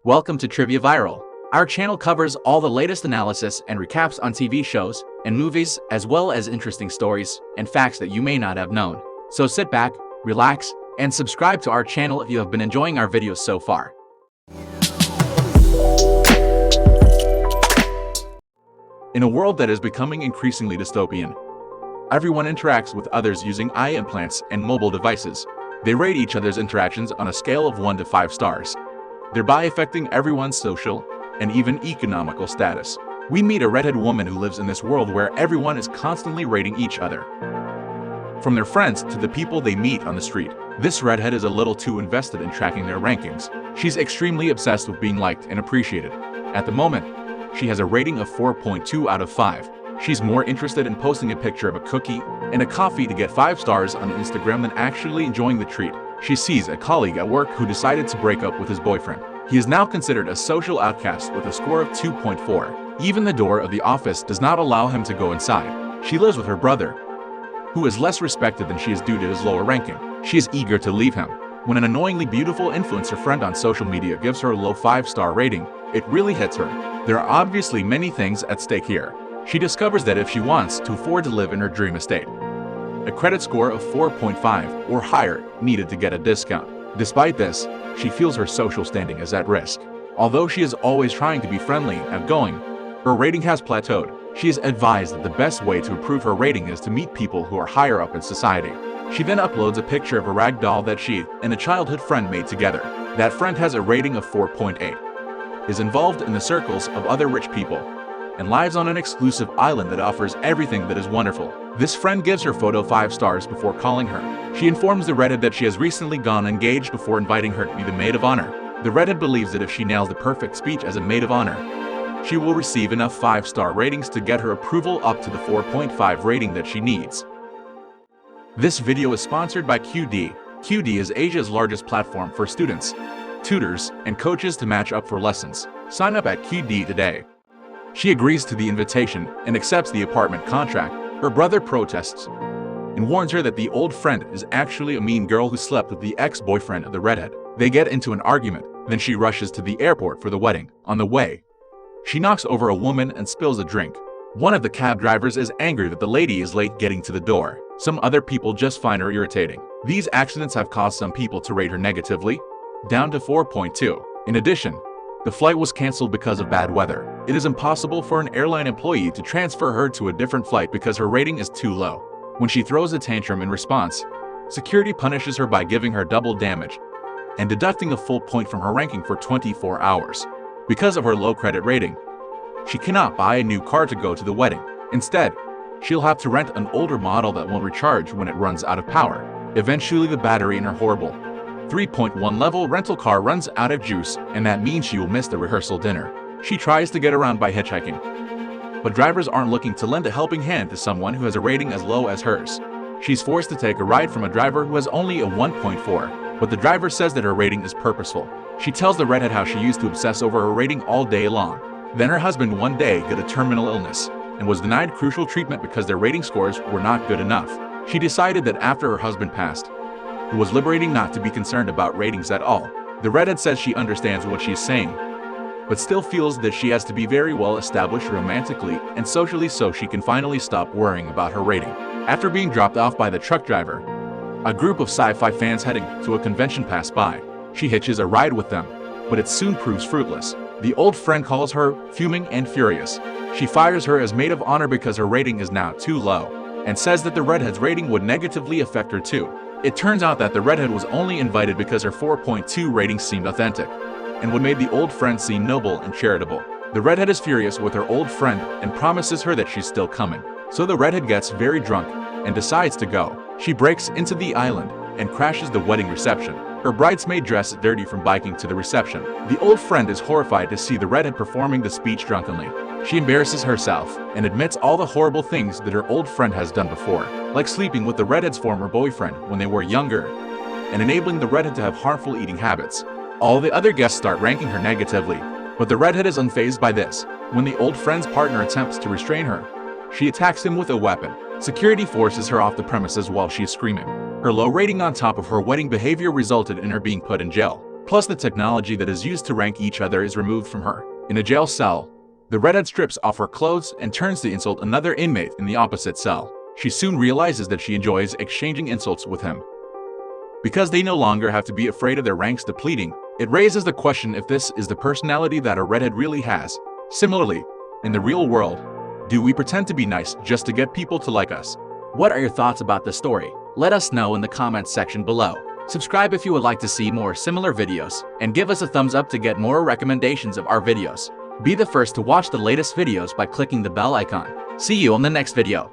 Welcome to Trivia Viral. Our channel covers all the latest analysis and recaps on TV shows and movies, as well as interesting stories and facts that you may not have known. So sit back, relax, and subscribe to our channel if you have been enjoying our videos so far. In a world that is becoming increasingly dystopian, everyone interacts with others using eye implants and mobile devices. They rate each other's interactions on a scale of 1 to 5 stars, thereby affecting everyone's social and even economical status. We meet a redhead woman who lives in this world where everyone is constantly rating each other, from their friends to the people they meet on the street. This redhead is a little too invested in tracking their rankings. She's extremely obsessed with being liked and appreciated. At the moment, she has a rating of 4.2 out of 5. She's more interested in posting a picture of a cookie and a coffee to get 5 stars on Instagram than actually enjoying the treat. She sees a colleague at work who decided to break up with his boyfriend. He is now considered a social outcast with a score of 2.4. Even the door of the office does not allow him to go inside. She lives with her brother, who is less respected than she is due to his lower ranking. She is eager to leave him. When an annoyingly beautiful influencer friend on social media gives her a low 5-star rating, it really hits her. There are obviously many things at stake here. She discovers that if she wants to afford to live in her dream estate, a credit score of 4.5 or higher needed to get a discount. Despite this, she feels her social standing is at risk. Although she is always trying to be friendly and outgoing, her rating has plateaued. She is advised that the best way to improve her rating is to meet people who are higher up in society. She then uploads a picture of a rag doll that she and a childhood friend made together. That friend has a rating of 4.8, is involved in the circles of other rich people, and lives on an exclusive island that offers everything that is wonderful. This friend gives her photo 5 stars before calling her. She informs the redhead that she has recently gone engaged before inviting her to be the maid of honor. The redhead believes that if she nails the perfect speech as a maid of honor, she will receive enough 5-star ratings to get her approval up to the 4.5 rating that she needs. This video is sponsored by QD. QD is Asia's largest platform for students, tutors, and coaches to match up for lessons. Sign up at QD today. She agrees to the invitation and accepts the apartment contract. Her brother protests and warns her that the old friend is actually a mean girl who slept with the ex-boyfriend of the redhead. They get into an argument, then she rushes to the airport for the wedding. On the way, she knocks over a woman and spills a drink. One of the cab drivers is angry that the lady is late getting to the door. Some other people just find her irritating. These accidents have caused some people to rate her negatively, down to 4.2. In addition, the flight was canceled because of bad weather. It is impossible for an airline employee to transfer her to a different flight because her rating is too low. When she throws a tantrum in response, security punishes her by giving her double damage and deducting a full point from her ranking for 24 hours. Because of her low credit rating, she cannot buy a new car to go to the wedding. Instead, she'll have to rent an older model that won't recharge when it runs out of power. Eventually, the battery in her horrible 3.1 level rental car runs out of juice, and that means she will miss the rehearsal dinner. She tries to get around by hitchhiking, but drivers aren't looking to lend a helping hand to someone who has a rating as low as hers. She's forced to take a ride from a driver who has only a 1.4, but the driver says that her rating is purposeful. She tells the redhead how she used to obsess over her rating all day long. Then her husband one day got a terminal illness and was denied crucial treatment because their rating scores were not good enough. She decided that after her husband passed, it was liberating not to be concerned about ratings at all. The redhead says she understands what she's saying, but still feels that she has to be very well established romantically and socially so she can finally stop worrying about her rating. After being dropped off by the truck driver, a group of sci-fi fans heading to a convention pass by. She hitches a ride with them, but it soon proves fruitless. The old friend calls her fuming and furious. She fires her as maid of honor because her rating is now too low, and says that the redhead's rating would negatively affect her too. It turns out that the redhead was only invited because her 4.2 rating seemed authentic, and what made the old friend seem noble and charitable. The redhead is furious with her old friend and promises her that she's still coming. So the redhead gets very drunk and decides to go. She breaks into the island and crashes the wedding reception. Her bridesmaid dress is dirty from biking to the reception. The old friend is horrified to see the redhead performing the speech drunkenly. She embarrasses herself and admits all the horrible things that her old friend has done before, like sleeping with the redhead's former boyfriend when they were younger, and enabling the redhead to have harmful eating habits. All the other guests start ranking her negatively, but the redhead is unfazed by this. When the old friend's partner attempts to restrain her, she attacks him with a weapon. Security forces her off the premises while she is screaming. Her low rating on top of her wedding behavior resulted in her being put in jail. Plus, the technology that is used to rank each other is removed from her. In a jail cell, the redhead strips off her clothes and turns to insult another inmate in the opposite cell. She soon realizes that she enjoys exchanging insults with him. Because they no longer have to be afraid of their ranks depleting, it raises the question if this is the personality that a redhead really has. Similarly, in the real world, do we pretend to be nice just to get people to like us? What are your thoughts about this story? Let us know in the comments section below. Subscribe if you would like to see more similar videos, and give us a thumbs up to get more recommendations of our videos. Be the first to watch the latest videos by clicking the bell icon. See you on the next video.